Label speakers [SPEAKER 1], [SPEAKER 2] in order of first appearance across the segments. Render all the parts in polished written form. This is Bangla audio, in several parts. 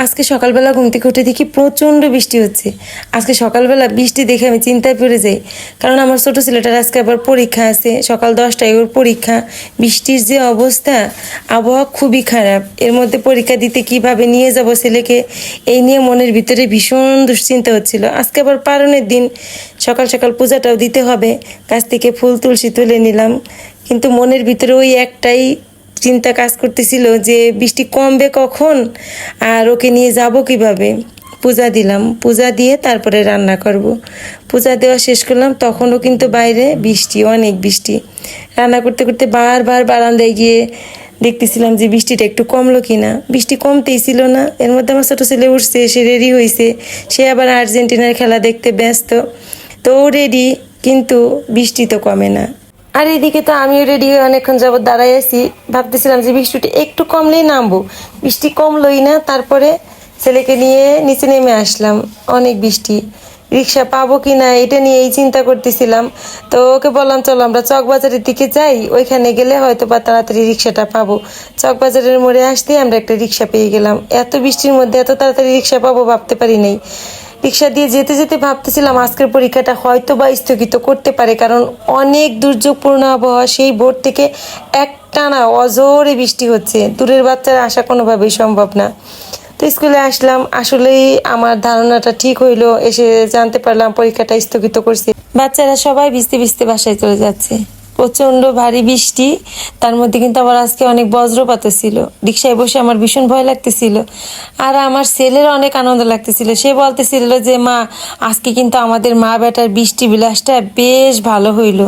[SPEAKER 1] আজকে সকালবেলা ঘুম থেকে উঠে দেখি প্রচণ্ড বৃষ্টি হচ্ছে। আজকে সকালবেলা বৃষ্টি দেখে আমি চিন্তায় পড়ে যাই, কারণ আমার ছোটো ছেলেটার আজকে আবার পরীক্ষা আছে, সকাল 10টায় ওর পরীক্ষা। বৃষ্টির যে অবস্থা, আবহাওয়া খুবই খারাপ, এর মধ্যে পরীক্ষা দিতে কিভাবে নিয়ে যাব ছেলেকে, এই নিয়ে মনের ভিতরে ভীষণ দুশ্চিন্তা হচ্ছিল। আজকে আবার পারণের দিন, সকাল সকাল পূজাটাও দিতে হবে, গাছ থেকে ফুল তুলসী তুলে নিলাম, কিন্তু মনের ভিতরে ওই একটাই চিন্তা কাজ করতেছিল যে বৃষ্টি কমবে কখন, আর ওকে নিয়ে যাব কিভাবে। পূজা দিলাম, পূজা দিয়ে তারপরে রান্না করব। পূজা দেওয়া শেষ করলাম, তখনও কিন্তু বাইরে বৃষ্টি, অনেক বৃষ্টি। রান্না করতে করতে বারবার বারান্দায় গিয়ে দেখতেছিলাম যে বৃষ্টিটা একটু কমলো কিনা। বৃষ্টি কমতেই ছিল না। এর মধ্যে আমার ছোটো ছেলে উঠছে, সে রেডি হয়েছে, সে আবার আর্জেন্টিনার খেলা দেখতে ব্যস্ত। তো ও রেডি, কিন্তু বৃষ্টি তো কমে না। আর এদিকে তো আমিও রেডি হয়ে অনেকক্ষণ যাবত দাঁড়াই আছি, ভাবতেছিলাম যে বৃষ্টিটা একটু কমলেই নামবো। বৃষ্টি কমলোই না। তারপরে ছেলেকে নিয়ে নিচে নেমে আসলাম, অনেক বৃষ্টি, রিক্সা পাবো কি না এটা নিয়ে এই চিন্তা করতেছিলাম। তো ওকে বললাম চলো আমরা চকবাজারের দিকে যাই, ওইখানে গেলে হয়তো বা তাড়াতাড়ি রিক্সাটা পাবো। চকবাজারের মোড়ে আসতে আমরা একটা রিক্সা পেয়ে গেলাম। এত বৃষ্টির মধ্যে এত তাড়াতাড়ি রিক্সা পাবো ভাবতে পারি নাই। রিক্সা দিয়ে যেতে যেতে ভাবতেছিলাম আজকের পরীক্ষাটা হয়তো বা স্থগিত করতে পারে, কারণ অনেক দুর্যোগপূর্ণ আবহাওয়া। সেই ভোর থেকে একটানা অজোরে বৃষ্টি হচ্ছে, দূরের বাচ্চারা আসা কোনোভাবেই সম্ভব না। তো স্কুলে আসলাম, আসলেই আমার ধারণাটা ঠিক হইলো, এসে জানতে পারলাম পরীক্ষাটা স্থগিত করছে। বাচ্চারা সবাই ভিজতে ভিজতে বাসায় চলে যাচ্ছে। প্রচণ্ড ভারী বৃষ্টি, তার মধ্যে কিন্তু আবার আজকে অনেক বজ্রপাতও ছিল। রিক্সায় বসে আমার ভীষণ ভয় লাগতেছিল, আর আমার ছেলের অনেক আনন্দ লাগতেছিল। সে বলতেছিল যে মা, আজকে কিন্তু আমাদের মা বেটার বৃষ্টি বিলাসটা বেশ ভালো হইল।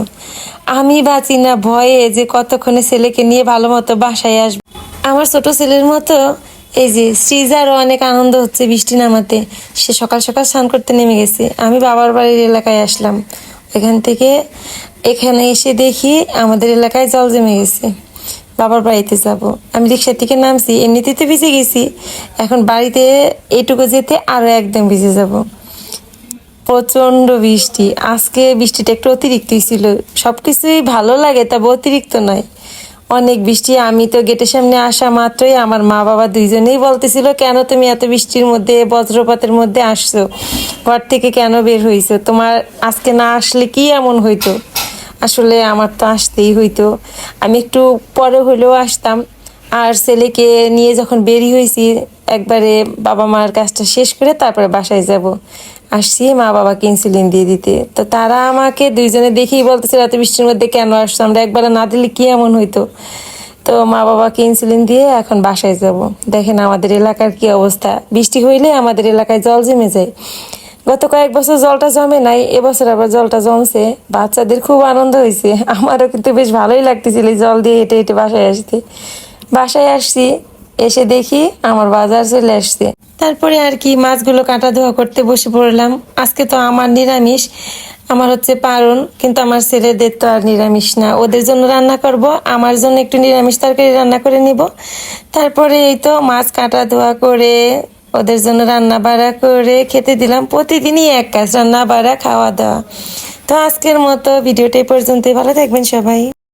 [SPEAKER 1] আমি বাঁচি না ভয়ে যে কতক্ষণে ছেলেকে নিয়ে ভালো মতো বাসায় আসবো। আমার ছোট ছেলের মতো এই যে সৃজারও অনেক আনন্দ হচ্ছে বৃষ্টি নামাতে। সে সকাল সকাল স্নান করতে নেমে গেছে। আমি বাবার বাড়ির এলাকায় আসলাম, এখান থেকে এখানে এসে দেখি আমাদের এলাকায় জল জমে গেছে। বাবার বাড়িতে যাব, আমি রিক্সা থেকে নামছি, এমনিতেই তো ভিজে গেছি, এখন বাড়িতে এইটুকু যেতে আরো একদম ভিজে যাব। প্রচন্ড বৃষ্টি, আজকে বৃষ্টিটা একটু অতিরিক্তই ছিল। সবকিছুই ভালো লাগে, তবে অতিরিক্ত নয়, অনেক বৃষ্টি। আমি তো গেটের সামনে আসা মাত্রই আমার মা বাবা দুইজনেই বলতেছিল কেন তুমি এত বৃষ্টির মধ্যে বজ্রপাতের মধ্যে আসছো, ঘর থেকে কেন বের হইছো, তোমার আজকে না আসলে কি এমন হইতো। আসলে আমার তো আসতেই হইতো, আমি একটু পরে হলেও আসতাম। আর ছেলেকে নিয়ে যখন বেরিয়ে হয়েছি, একবারে বাবা মার কাজটা শেষ করে তারপরে বাসায় যাব। আসছি মা বাবাকে ইনসুলিন দিয়ে দিতে, তো তারা আমাকে দুইজনে দেখেই বলতেছিল এত বৃষ্টির মধ্যে কেন আসছো, আমরা একবারে না দিলে কি এমন হইতো। তো মা বাবাকে ইনসুলিন দিয়ে এখন বাসায় যাব। দেখেন আমাদের এলাকার কি অবস্থা, বৃষ্টি হইলে আমাদের এলাকায় জল জমে যায়। গত কয়েক বছর জলটা জমে নাই, এবছর আবার জলটা জমছে। বাচ্চাদের খুব আনন্দ হয়েছে, আমারও কিন্তু বেশ ভালোই লাগতেছিল এই জল দিয়ে হেঁটে হেঁটে বাসায় আসতে। বাসায় আসছি, এসে দেখি আমার বাজার চলে আসছে। তারপরে আর কি মাছগুলো কাটা ধোয়া করতে বসে পড়লাম। আজকে তো আমার নিরামিষ, আমার হচ্ছে পারণ, কিন্তু আমার ছেলেদের তো আর নিরামিষ না, ওদের জন্য রান্না করব, আমার জন্য একটু নিরামিষ তরকারি রান্না করে নিব। তারপরে এই তো মাছ কাটা ধোয়া করে ওদের জন্য রান্না বাড়া করে খেতে দিলাম। প্রতিদিনই এক কাজ, রান্না বাড়া খাওয়া দাওয়া। তো আজকের মতো ভিডিওটা এই পর্যন্তই, ভালো থাকবেন সবাই।